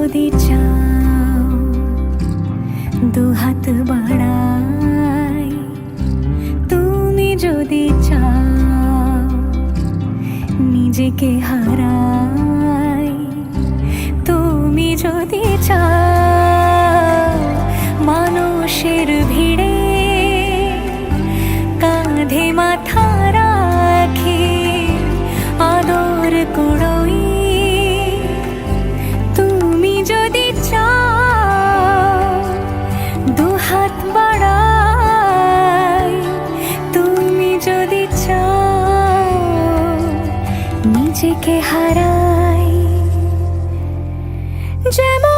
যদি চাও দুহাত বাড়াই, তুমি যদি চাও নিজেকে হারাই, তুমি যদি চাও মানুষের ভিড়ে কাঁধে মাথা রাখি আদর করই, তুমি যদি চাও দুহাত বাড়াই, তুমি যদি চাও নিজেকে হারাই। যেমন